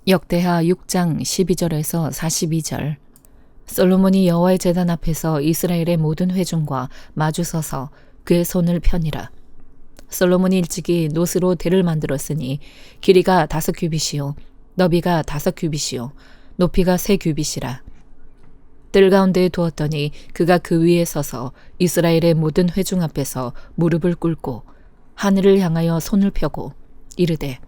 역대하 6장 12절에서 42절. 솔로몬이 여호와의 제단 앞에서 이스라엘의 모든 회중과 마주서서 그의 손을 펴니라. 솔로몬이 일찍이 노스로 대를 만들었으니 길이가 5규빗이요 너비가 5규빗이요 높이가 3규빗이라. 뜰 가운데에 두었더니 그가 그 위에 서서 이스라엘의 모든 회중 앞에서 무릎을 꿇고 하늘을 향하여 손을 펴고 이르되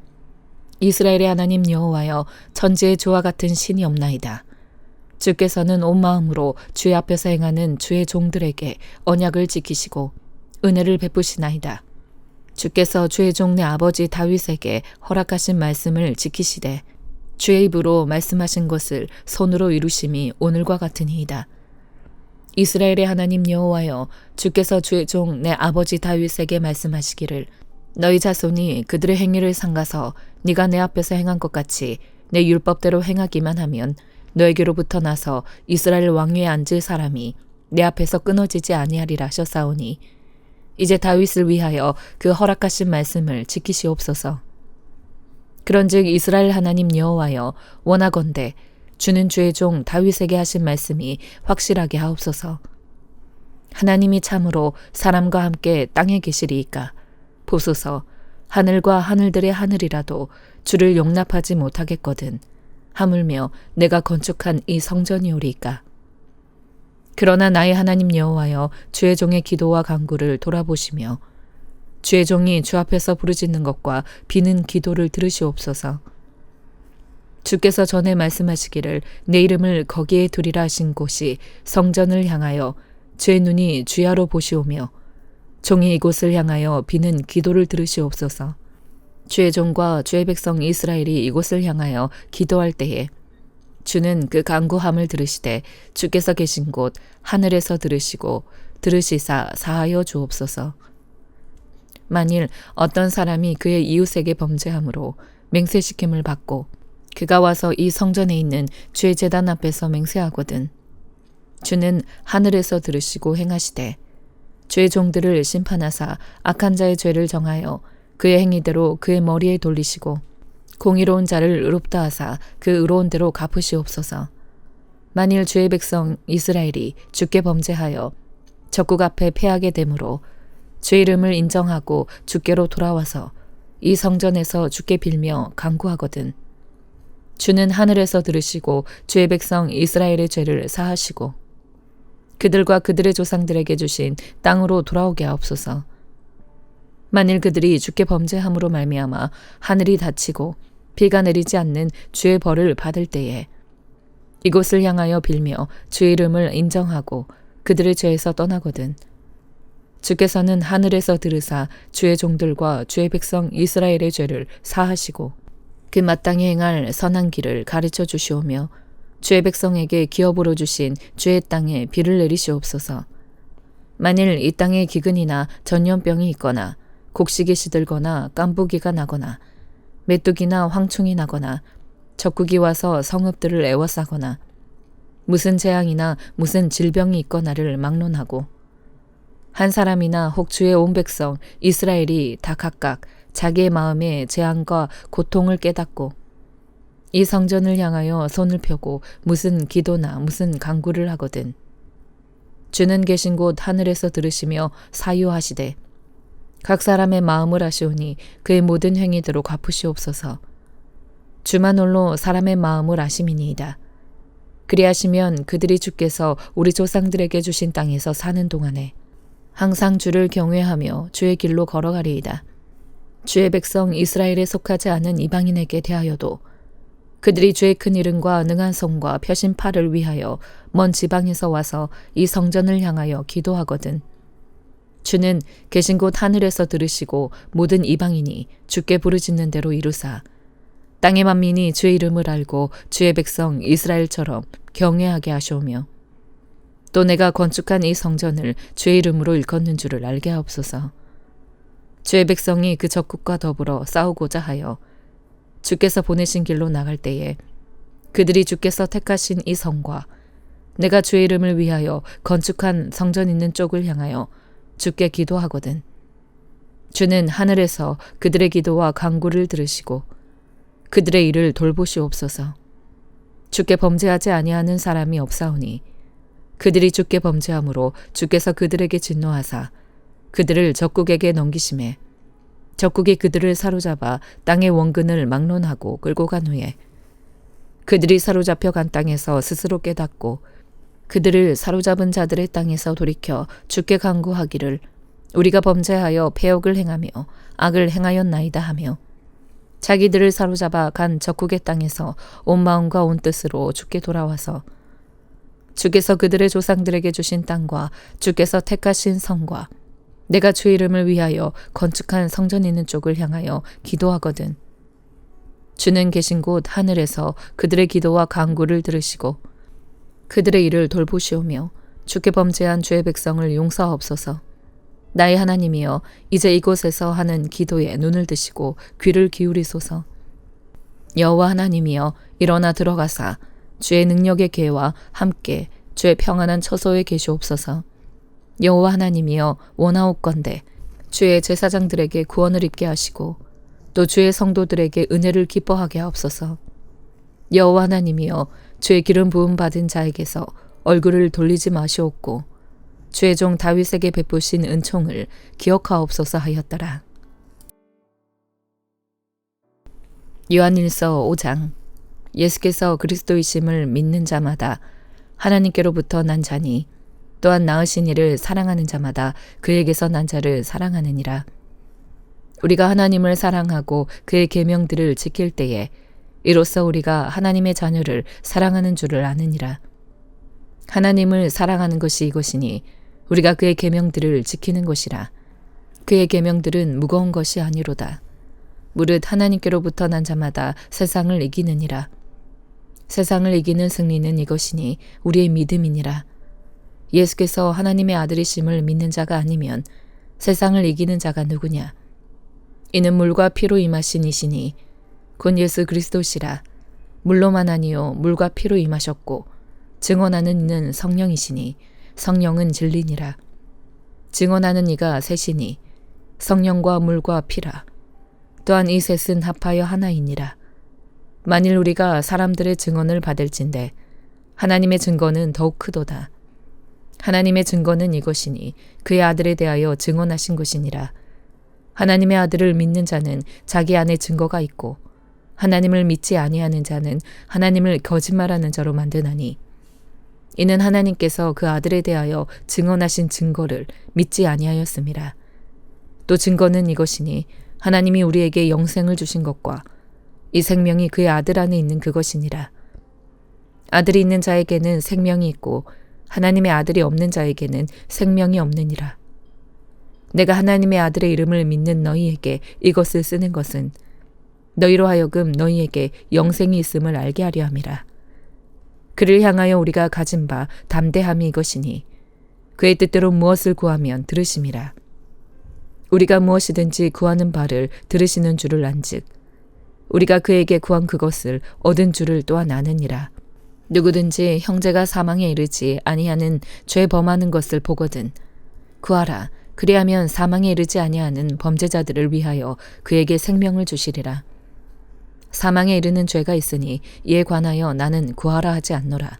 이스라엘의 하나님 여호와여, 천지의 주와 같은 신이 없나이다. 주께서는 온 마음으로 주의 앞에서 행하는 주의 종들에게 언약을 지키시고 은혜를 베푸시나이다. 주께서 주의 종 내 아버지 다윗에게 허락하신 말씀을 지키시되 주의 입으로 말씀하신 것을 손으로 이루심이 오늘과 같으니이다. 이스라엘의 하나님 여호와여, 주께서 주의 종 내 아버지 다윗에게 말씀하시기를 너희 자손이 그들의 행위를 삼가서 네가 내 앞에서 행한 것 같이 내 율법대로 행하기만 하면 너에게로부터 나서 이스라엘 왕위에 앉을 사람이 내 앞에서 끊어지지 아니하리라 하셨사오니 이제 다윗을 위하여 그 허락하신 말씀을 지키시옵소서. 그런즉 이스라엘 하나님 여호와여, 원하건대 주는 주의 종 다윗에게 하신 말씀이 확실하게 하옵소서. 하나님이 참으로 사람과 함께 땅에 계시리이까. 보소서, 하늘과 하늘들의 하늘이라도 주를 용납하지 못하겠거든. 하물며 내가 건축한 이 성전이오리이까. 그러나 나의 하나님 여호와여, 주의 종의 기도와 간구를 돌아보시며 주의 종이 주 앞에서 부르짖는 것과 비는 기도를 들으시옵소서. 주께서 전에 말씀하시기를 내 이름을 거기에 두리라 하신 곳이 성전을 향하여 주의 눈이 주야로 보시오며 종이 이곳을 향하여 비는 기도를 들으시옵소서. 주의 종과 주의 백성 이스라엘이 이곳을 향하여 기도할 때에 주는 그 간구함을 들으시되 주께서 계신 곳 하늘에서 들으시고 들으시사 사하여 주옵소서. 만일 어떤 사람이 그의 이웃에게 범죄함으로 맹세시킴을 받고 그가 와서 이 성전에 있는 주의 제단 앞에서 맹세하거든 주는 하늘에서 들으시고 행하시되 주의 종들을 심판하사 악한 자의 죄를 정하여 그의 행위대로 그의 머리에 돌리시고 공의로운 자를 의롭다 하사 그 의로운 대로 갚으시옵소서. 만일 주의 백성 이스라엘이 주께 범죄하여 적국 앞에 패하게 되므로 주의 이름을 인정하고 주께로 돌아와서 이 성전에서 주께 빌며 간구하거든 주는 하늘에서 들으시고 주의 백성 이스라엘의 죄를 사하시고 그들과 그들의 조상들에게 주신 땅으로 돌아오게 하옵소서. 만일 그들이 주께 범죄함으로 말미암아 하늘이 닫히고 비가 내리지 않는 주의 벌을 받을 때에 이곳을 향하여 빌며 주의 이름을 인정하고 그들의 죄에서 떠나거든 주께서는 하늘에서 들으사 주의 종들과 주의 백성 이스라엘의 죄를 사하시고 그 마땅히 행할 선한 길을 가르쳐 주시오며 주의 백성에게 기업으로 주신 주의 땅에 비를 내리시옵소서. 만일 이 땅에 기근이나 전염병이 있거나 곡식이 시들거나 깐부기가 나거나 메뚜기나 황충이 나거나 적국이 와서 성읍들을 에워싸거나 무슨 재앙이나 무슨 질병이 있거나를 막론하고 한 사람이나 혹 주의 온 백성 이스라엘이 다 각각 자기의 마음에 재앙과 고통을 깨닫고 이 성전을 향하여 손을 펴고 무슨 기도나 무슨 간구를 하거든 주는 계신 곳 하늘에서 들으시며 사유하시되 각 사람의 마음을 아시오니 그의 모든 행위대로 갚으시옵소서. 주만 홀로 사람의 마음을 아심이니이다. 그리하시면 그들이 주께서 우리 조상들에게 주신 땅에서 사는 동안에 항상 주를 경외하며 주의 길로 걸어가리이다. 주의 백성 이스라엘에 속하지 않은 이방인에게 대하여도 그들이 주의 큰 이름과 능한 손과 펴신 팔을 위하여 먼 지방에서 와서 이 성전을 향하여 기도하거든 주는 계신 곳 하늘에서 들으시고 모든 이방인이 주께 부르짖는 대로 이루사 땅의 만민이 주의 이름을 알고 주의 백성 이스라엘처럼 경외하게 하시오며 또 내가 건축한 이 성전을 주의 이름으로 일컫는 줄을 알게 하옵소서. 주의 백성이 그 적국과 더불어 싸우고자 하여 주께서 보내신 길로 나갈 때에 그들이 주께서 택하신 이 성과 내가 주의 이름을 위하여 건축한 성전 있는 쪽을 향하여 주께 기도하거든 주는 하늘에서 그들의 기도와 간구를 들으시고 그들의 일을 돌보시옵소서. 주께 범죄하지 아니하는 사람이 없사오니 그들이 주께 범죄함으로 주께서 그들에게 진노하사 그들을 적국에게 넘기심에 적국이 그들을 사로잡아 땅의 원근을 막론하고 끌고 간 후에 그들이 사로잡혀 간 땅에서 스스로 깨닫고 그들을 사로잡은 자들의 땅에서 돌이켜 주께 간구하기를 우리가 범죄하여 패역을 행하며 악을 행하였나이다 하며 자기들을 사로잡아 간 적국의 땅에서 온 마음과 온 뜻으로 주께 돌아와서 주께서 그들의 조상들에게 주신 땅과 주께서 택하신 성과 내가 주 이름을 위하여 건축한 성전 있는 쪽을 향하여 기도하거든. 주는 계신 곳 하늘에서 그들의 기도와 간구를 들으시고 그들의 일을 돌보시오며 주께 범죄한 주의 백성을 용서하옵소서. 나의 하나님이여 이제 이곳에서 하는 기도에 눈을 드시고 귀를 기울이소서. 여호와 하나님이여 일어나 들어가사 주의 능력의 계와 함께 주의 평안한 처소에 계시옵소서. 여호와 하나님이여 원하옵건대 주의 제사장들에게 구원을 입게 하시고 또 주의 성도들에게 은혜를 기뻐하게 하옵소서. 여호와 하나님이여 주의 기름 부음 받은 자에게서 얼굴을 돌리지 마시옵고 주의 종 다윗에게 베푸신 은총을 기억하옵소서 하였더라. 요한일서 5장. 예수께서 그리스도이심을 믿는 자마다 하나님께로부터 난 자니 또한 낳으신 이를 사랑하는 자마다 그에게서 난 자를 사랑하느니라. 우리가 하나님을 사랑하고 그의 계명들을 지킬 때에 이로써 우리가 하나님의 자녀를 사랑하는 줄을 아느니라. 하나님을 사랑하는 것이 이것이니 우리가 그의 계명들을 지키는 것이라. 그의 계명들은 무거운 것이 아니로다. 무릇 하나님께로부터 난 자마다 세상을 이기느니라. 세상을 이기는 승리는 이것이니 우리의 믿음이니라. 예수께서 하나님의 아들이심을 믿는 자가 아니면 세상을 이기는 자가 누구냐? 이는 물과 피로 임하신 이시니 곧 예수 그리스도시라. 물로만 아니요 물과 피로 임하셨고 증언하는 이는 성령이시니 성령은 진리니라. 증언하는 이가 셋이니 성령과 물과 피라. 또한 이 셋은 합하여 하나이니라. 만일 우리가 사람들의 증언을 받을진대 하나님의 증거는 더욱 크도다. 하나님의 증거는 이것이니 그의 아들에 대하여 증언하신 것이니라. 하나님의 아들을 믿는 자는 자기 안에 증거가 있고 하나님을 믿지 아니하는 자는 하나님을 거짓말하는 자로 만드나니 이는 하나님께서 그 아들에 대하여 증언하신 증거를 믿지 아니하였음이라. 또 증거는 이것이니 하나님이 우리에게 영생을 주신 것과 이 생명이 그의 아들 안에 있는 그것이니라. 아들이 있는 자에게는 생명이 있고 하나님의 아들이 없는 자에게는 생명이 없느니라. 내가 하나님의 아들의 이름을 믿는 너희에게 이것을 쓰는 것은 너희로 하여금 너희에게 영생이 있음을 알게 하려 함이라. 그를 향하여 우리가 가진 바 담대함이 이것이니 그의 뜻대로 무엇을 구하면 들으심이라. 우리가 무엇이든지 구하는 바를 들으시는 줄을 안즉 우리가 그에게 구한 그것을 얻은 줄을 또한 아느니라. 누구든지 형제가 사망에 이르지 아니하는 죄 범하는 것을 보거든 구하라. 그리하면 사망에 이르지 아니하는 범죄자들을 위하여 그에게 생명을 주시리라. 사망에 이르는 죄가 있으니 이에 관하여 나는 구하라 하지 않노라.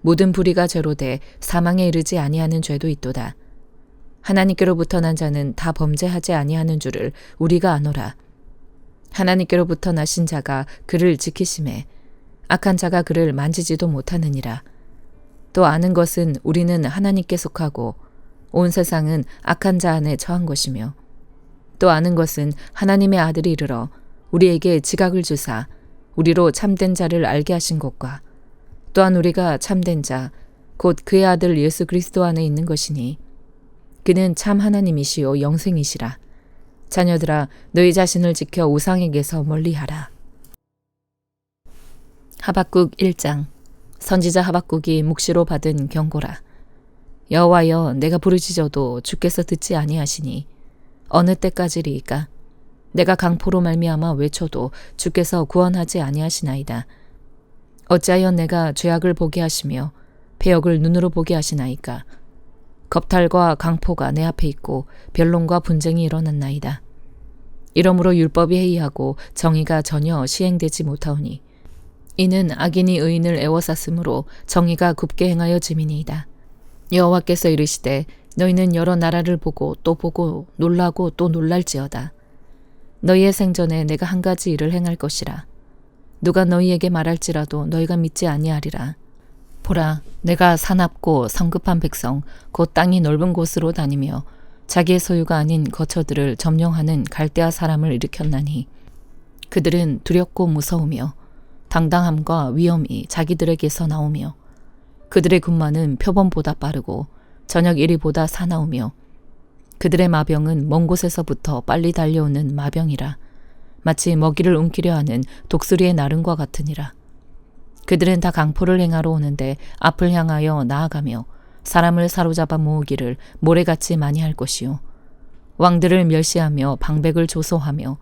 모든 불의가 죄로 돼 사망에 이르지 아니하는 죄도 있도다. 하나님께로부터 난 자는 다 범죄하지 아니하는 줄을 우리가 아노라. 하나님께로부터 나신 자가 그를 지키심에 악한 자가 그를 만지지도 못하느니라. 또 아는 것은 우리는 하나님께 속하고 온 세상은 악한 자 안에 처한 것이며 또 아는 것은 하나님의 아들이 이르러 우리에게 지각을 주사 우리로 참된 자를 알게 하신 것과 또한 우리가 참된 자 곧 그의 아들 예수 그리스도 안에 있는 것이니 그는 참 하나님이시요 영생이시라. 자녀들아 너희 자신을 지켜 우상에게서 멀리하라. 하박국 1장. 선지자 하박국이 묵시로 받은 경고라. 여호와여 내가 부르짖어도 주께서 듣지 아니하시니 어느 때까지리이까? 내가 강포로 말미암아 외쳐도 주께서 구원하지 아니하시나이다. 어찌하여 내가 죄악을 보게 하시며 패역을 눈으로 보게 하시나이까? 겁탈과 강포가 내 앞에 있고 변론과 분쟁이 일어났나이다. 이러므로 율법이 해이하고 정의가 전혀 시행되지 못하오니 이는 악인이 의인을 애워쌌으므로 정의가 굽게 행하여 짐이니이다. 여호와께서 이르시되 너희는 여러 나라를 보고 또 보고 놀라고 또 놀랄지어다. 너희의 생전에 내가 한 가지 일을 행할 것이라. 누가 너희에게 말할지라도 너희가 믿지 아니하리라. 보라, 내가 사납고 성급한 백성 곧 땅이 넓은 곳으로 다니며 자기의 소유가 아닌 거처들을 점령하는 갈대아 사람을 일으켰나니 그들은 두렵고 무서우며 당당함과 위엄이 자기들에게서 나오며 그들의 군마는 표범보다 빠르고 저녁 이리보다 사나우며 그들의 마병은 먼 곳에서부터 빨리 달려오는 마병이라 마치 먹이를 움키려 하는 독수리의 나름과 같으니라. 그들은 다 강포를 행하러 오는데 앞을 향하여 나아가며 사람을 사로잡아 모으기를 모래같이 많이 할 것이요 왕들을 멸시하며 방백을 조소하며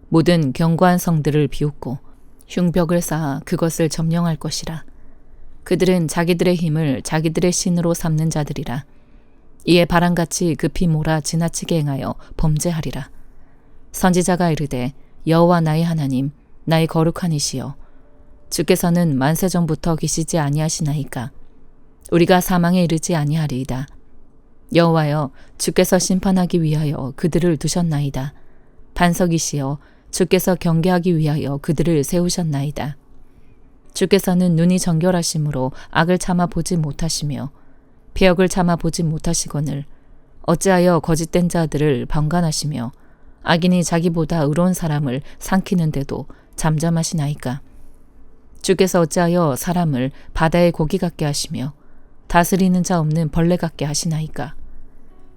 모든 견고한 성들을 비웃고 흉벽을 쌓아 그것을 점령할 것이라. 그들은 자기들의 힘을 자기들의 신으로 삼는 자들이라. 이에 바람같이 급히 몰아 지나치게 행하여 범죄하리라. 선지자가 이르되 여호와 나의 하나님 나의 거룩한 이시여 주께서는 만세 전부터 계시지 아니하시나이까. 우리가 사망에 이르지 아니하리이다. 여호와여 주께서 심판하기 위하여 그들을 두셨나이다. 반석이시여 주께서 경계하기 위하여 그들을 세우셨나이다. 주께서는 눈이 정결하심으로 악을 참아 보지 못하시며 배역을 참아 보지 못하시거늘 어찌하여 거짓된 자들을 방관하시며 악인이 자기보다 의로운 사람을 삼키는데도 잠잠하시나이까. 주께서 어찌하여 사람을 바다의 고기 같게 하시며 다스리는 자 없는 벌레 같게 하시나이까.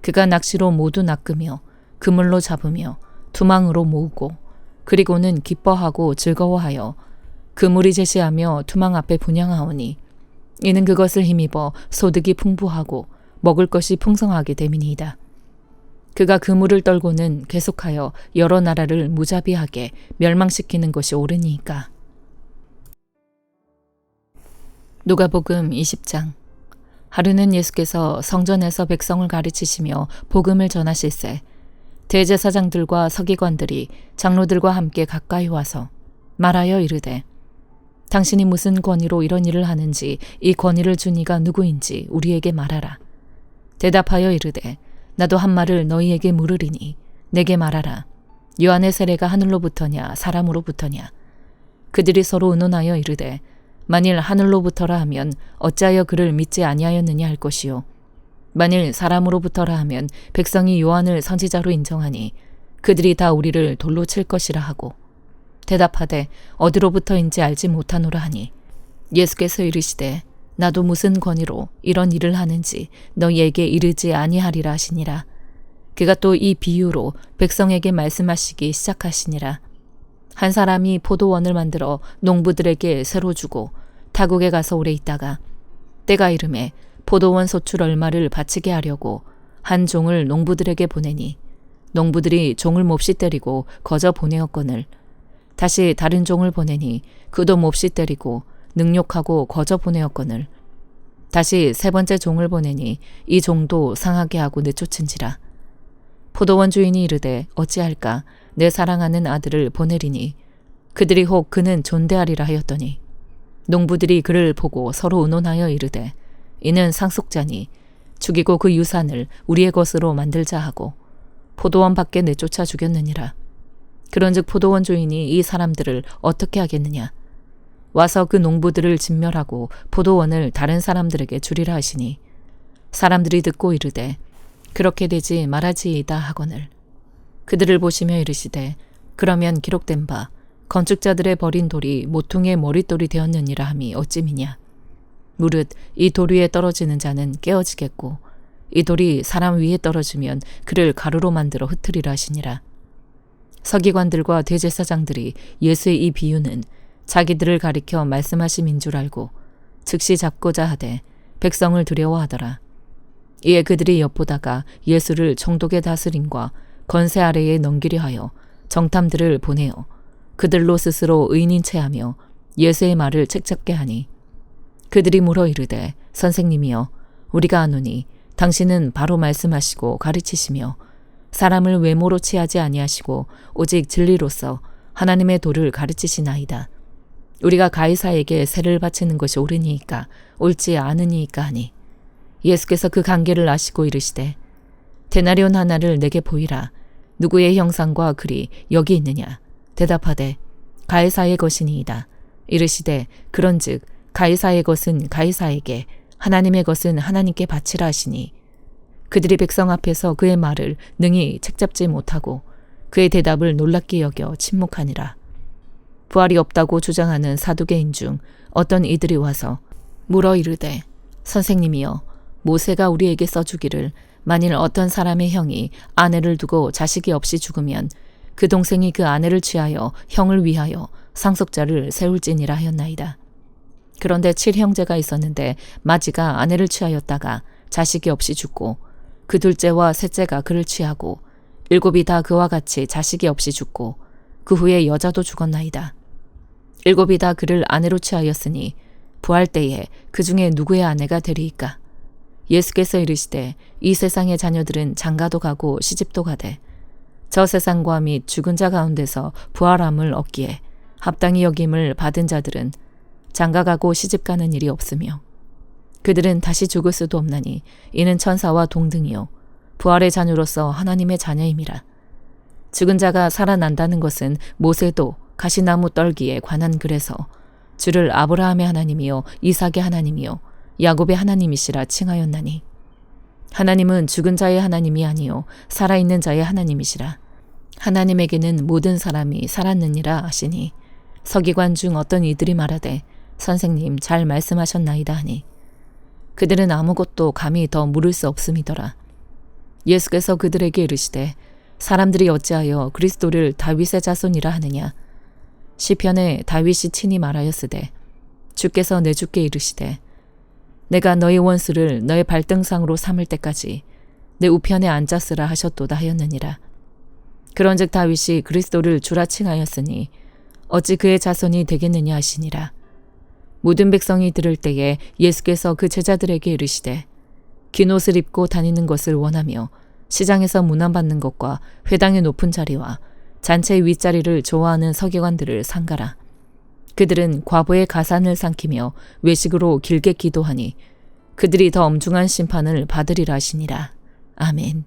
그가 낚시로 모두 낚으며 그물로 잡으며 투망으로 모으고 그리고는 기뻐하고 즐거워하여 그물이 제시하며 투망 앞에 분향하오니 이는 그것을 힘입어 소득이 풍부하고 먹을 것이 풍성하게 됨이니이다. 그가 그물을 떨고는 계속하여 여러 나라를 무자비하게 멸망시키는 것이 옳으니이까. 누가복음 20장. 하루는 예수께서 성전에서 백성을 가르치시며 복음을 전하실세 대제사장들과 서기관들이 장로들과 함께 가까이 와서 말하여 이르되 당신이 무슨 권위로 이런 일을 하는지 이 권위를 준 이가 누구인지 우리에게 말하라. 대답하여 이르되 나도 한 말을 너희에게 물으리니 내게 말하라. 요한의 세례가 하늘로부터냐 사람으로부터냐. 그들이 서로 의논하여 이르되 만일 하늘로부터라 하면 어찌하여 그를 믿지 아니하였느냐 할 것이요 만일 사람으로부터라 하면 백성이 요한을 선지자로 인정하니 그들이 다 우리를 돌로 칠 것이라 하고 대답하되 어디로부터인지 알지 못하노라 하니 예수께서 이르시되 나도 무슨 권위로 이런 일을 하는지 너희에게 이르지 아니하리라 하시니라. 그가 또 이 비유로 백성에게 말씀하시기 시작하시니라. 한 사람이 포도원을 만들어 농부들에게 새로 주고 타국에 가서 오래 있다가 때가 이름에 포도원 소출 얼마를 바치게 하려고 한 종을 농부들에게 보내니 농부들이 종을 몹시 때리고 거저 보내었거늘 다시 다른 종을 보내니 그도 몹시 때리고 능욕하고 거저 보내었거늘 다시 세 번째 종을 보내니 이 종도 상하게 하고 내쫓은지라. 포도원 주인이 이르되 어찌할까 내 사랑하는 아들을 보내리니 그들이 혹 그는 존대하리라 하였더니 농부들이 그를 보고 서로 의논하여 이르되 이는 상속자니 죽이고 그 유산을 우리의 것으로 만들자 하고 포도원 밖에 내쫓아 죽였느니라. 그런즉 포도원 주인이 이 사람들을 어떻게 하겠느냐. 와서 그 농부들을 진멸하고 포도원을 다른 사람들에게 주리라 하시니 사람들이 듣고 이르되 그렇게 되지 말아지이다 하거늘 그들을 보시며 이르시되 그러면 기록된 바 건축자들의 버린 돌이 모퉁이의 머릿돌이 되었느니라 함이 어찌미냐. 무릇 이 돌 위에 떨어지는 자는 깨어지겠고 이 돌이 사람 위에 떨어지면 그를 가루로 만들어 흩으리라 하시니라. 서기관들과 대제사장들이 예수의 이 비유는 자기들을 가리켜 말씀하심인 줄 알고 즉시 잡고자 하되 백성을 두려워하더라. 이에 그들이 엿보다가 예수를 총독의 다스림과 건세 아래에 넘기려 하여 정탐들을 보내어 그들로 스스로 의인인 체하며 예수의 말을 책잡게 하니 그들이 물어 이르되 선생님이여 우리가 아노니 당신은 바로 말씀하시고 가르치시며 사람을 외모로 취하지 아니하시고 오직 진리로서 하나님의 도를 가르치시나이다. 우리가 가이사에게 세를 바치는 것이 옳으니이까 옳지 않으니이까 하니 예수께서 그 관계를 아시고 이르시되 데나리온 하나를 내게 보이라. 누구의 형상과 글이 여기 있느냐? 대답하되 가이사의 것이니이다. 이르시되 그런즉 가이사의 것은 가이사에게 하나님의 것은 하나님께 바치라 하시니 그들이 백성 앞에서 그의 말을 능히 책잡지 못하고 그의 대답을 놀랍게 여겨 침묵하니라. 부활이 없다고 주장하는 사두개인 중 어떤 이들이 와서 물어 이르되 선생님이여 모세가 우리에게 써주기를 만일 어떤 사람의 형이 아내를 두고 자식이 없이 죽으면 그 동생이 그 아내를 취하여 형을 위하여 상속자를 세울지니라 하였나이다. 그런데 7형제가 있었는데 마지가 아내를 취하였다가 자식이 없이 죽고 그 둘째와 셋째가 그를 취하고 7이 다 그와 같이 자식이 없이 죽고 그 후에 여자도 죽었나이다. 7이 다 그를 아내로 취하였으니 부활 때에 그 중에 누구의 아내가 되리이까? 예수께서 이르시되 이 세상의 자녀들은 장가도 가고 시집도 가되 저 세상과 및 죽은 자 가운데서 부활함을 얻기에 합당히 여김을 받은 자들은 장가가고 시집가는 일이 없으며 그들은 다시 죽을 수도 없나니 이는 천사와 동등이요 부활의 자녀로서 하나님의 자녀임이라. 죽은 자가 살아난다는 것은 모세도 가시나무 떨기에 관한 글에서 주를 아브라함의 하나님이요 이삭의 하나님이요 야곱의 하나님이시라 칭하였나니 하나님은 죽은 자의 하나님이 아니요 살아있는 자의 하나님이시라. 하나님에게는 모든 사람이 살았느니라 하시니 서기관 중 어떤 이들이 말하되 선생님 잘 말씀하셨나이다 하니 그들은 아무것도 감히 더 물을 수 없음이더라. 예수께서 그들에게 이르시되 사람들이 어찌하여 그리스도를 다윗의 자손이라 하느냐? 시편에 다윗이 친히 말하였으되 주께서 내 주께 이르시되 내가 너희 원수를 너의 발등상으로 삼을 때까지 내 우편에 앉았으라 하셨도다 하였느니라. 그런즉 다윗이 그리스도를 주라 칭하였으니 어찌 그의 자손이 되겠느냐 하시니라. 모든 백성이 들을 때에 예수께서 그 제자들에게 이르시되 긴 옷을 입고 다니는 것을 원하며 시장에서 문안받는 것과 회당의 높은 자리와 잔치의 윗자리를 좋아하는 서기관들을 상가라. 그들은 과부의 가산을 삼키며 외식으로 길게 기도하니 그들이 더 엄중한 심판을 받으리라 하시니라. 아멘.